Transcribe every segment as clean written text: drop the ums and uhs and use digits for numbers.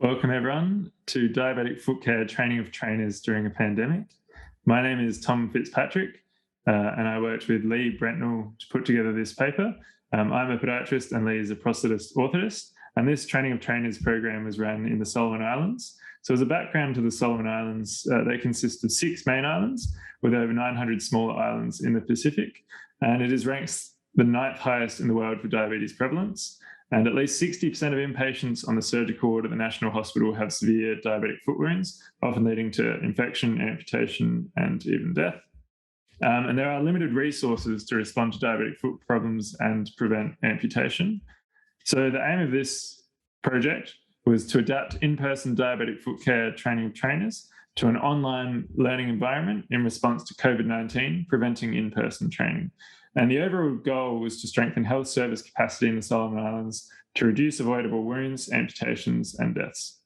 Welcome everyone to Diabetic Foot Care Training of Trainers during a pandemic. My name is Tom Fitzpatrick and I worked with Lee Brentnell to put together this paper. I'm a podiatrist and Lee is a prosthetist orthotist, and this Training of Trainers program was run in the Solomon Islands. So as a background to the Solomon Islands, they consist of 6 main islands with over 900 smaller islands in the Pacific, and it is ranked the 9th highest in the world for diabetes prevalence. And at least 60% of inpatients on the surgical ward at the National Hospital have severe diabetic foot wounds, often leading to infection, amputation, and even death. And there are limited resources to respond to diabetic foot problems and prevent amputation. So the aim of this project was to adapt in-person diabetic foot care training of trainers to an online learning environment in response to COVID-19, preventing in-person training. And the overall goal was to strengthen health service capacity in the Solomon Islands to reduce avoidable wounds, amputations, and deaths.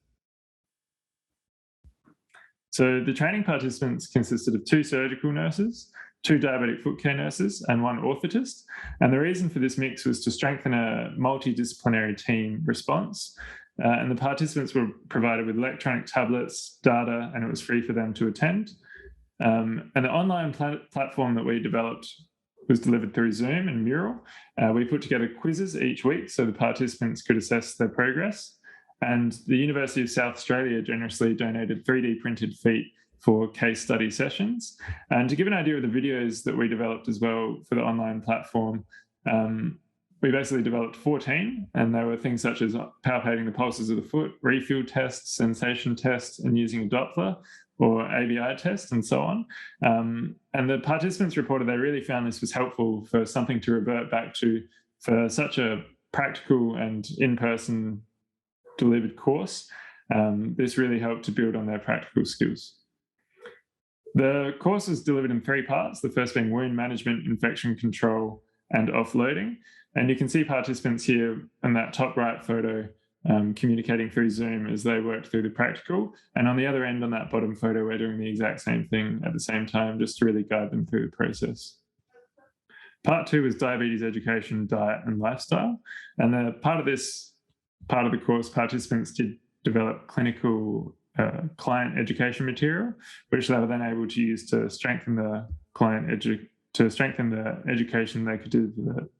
So the training participants consisted of 2 surgical nurses, 2 diabetic foot care nurses, and 1 orthotist. And the reason for this mix was to strengthen a multi-disciplinary team response. And the participants were provided with electronic tablets, data, and it was free for them to attend. And the online platform that we developed was delivered through Zoom and Mural. We put together quizzes each week so the participants could assess their progress. And the University of South Australia generously donated 3D printed feet for case study sessions. And to give an idea of the videos that we developed as well for the online platform, we basically developed 14, and there were things such as palpating the pulses of the foot, refuel tests, sensation tests, and using a Doppler or ABI test, and so on. And the participants reported they really found this was helpful for something to revert back to for such a practical and in-person delivered course. This really helped to build on their practical skills. The course was delivered in 3 parts, the first being wound management, infection control, and offloading. And you can see participants here in that top right photo communicating through Zoom as they worked through the practical. And on the other end, on that bottom photo, we're doing the exact same thing at the same time, just to really guide them through the process. Part 2 was diabetes education, diet, and lifestyle. And part of the course, participants did develop clinical client education material, which they were then able to use to strengthen the education they could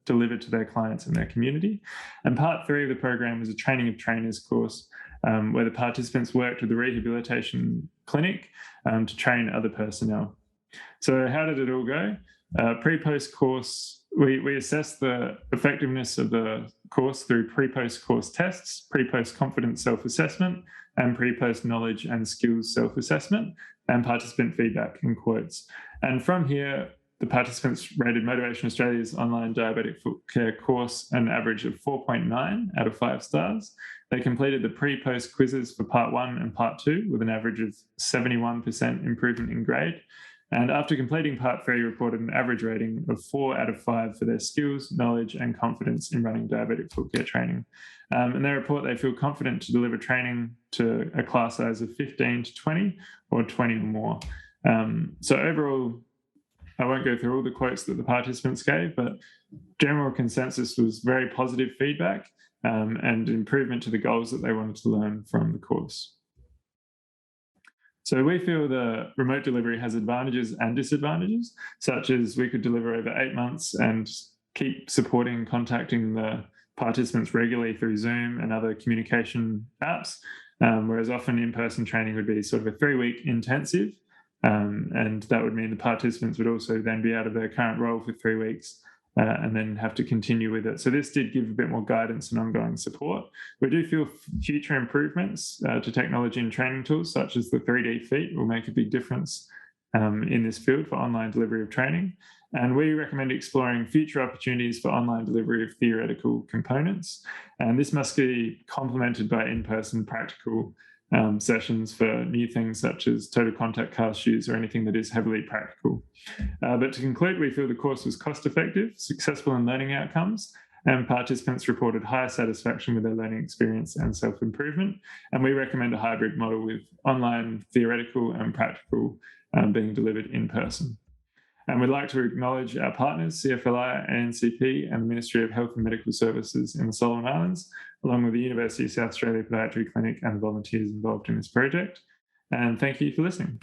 deliver to their clients and their community. And part 3 of the program was a training of trainers course where the participants worked with the rehabilitation clinic to train other personnel. So how did it all go? Pre-post course, we assessed the effectiveness of the course through pre-post course tests, pre-post confidence self-assessment, and pre-post knowledge and skills self-assessment, and participant feedback and quotes. And from here, the participants rated Motivation Australia's online diabetic foot care course an average of 4.9 out of 5 stars. They completed the pre-post quizzes for part 1 and part 2 with an average of 71% improvement in grade. And after completing part 3, reported an average rating of 4 out of 5 for their skills, knowledge, and confidence in running diabetic foot care training. In their report, they feel confident to deliver training to a class size of 15 to 20 or 20 or more. So overall, I won't go through all the quotes that the participants gave, but general consensus was very positive feedback and improvement to the goals that they wanted to learn from the course. So we feel the remote delivery has advantages and disadvantages, such as we could deliver over 8 months and keep supporting and contacting the participants regularly through Zoom and other communication apps, whereas often in-person training would be sort of a 3-week intensive. And that would mean the participants would also then be out of their current role for 3 weeks and then have to continue with it. So this did give a bit more guidance and ongoing support. We do feel future improvements to technology and training tools, such as the 3D feet, will make a big difference in this field for online delivery of training. And we recommend exploring future opportunities for online delivery of theoretical components. And this must be complemented by in-person practical sessions for new things such as total contact cast shoes or anything that is heavily practical. But to conclude, we feel the course was cost-effective, successful in learning outcomes, and participants reported higher satisfaction with their learning experience and self-improvement. And we recommend a hybrid model with online theoretical and practical being delivered in person. And we'd like to acknowledge our partners, CFLI, ANCP, and the Ministry of Health and Medical Services in the Solomon Islands, along with the University of South Australia Podiatry Clinic and the volunteers involved in this project. And thank you for listening.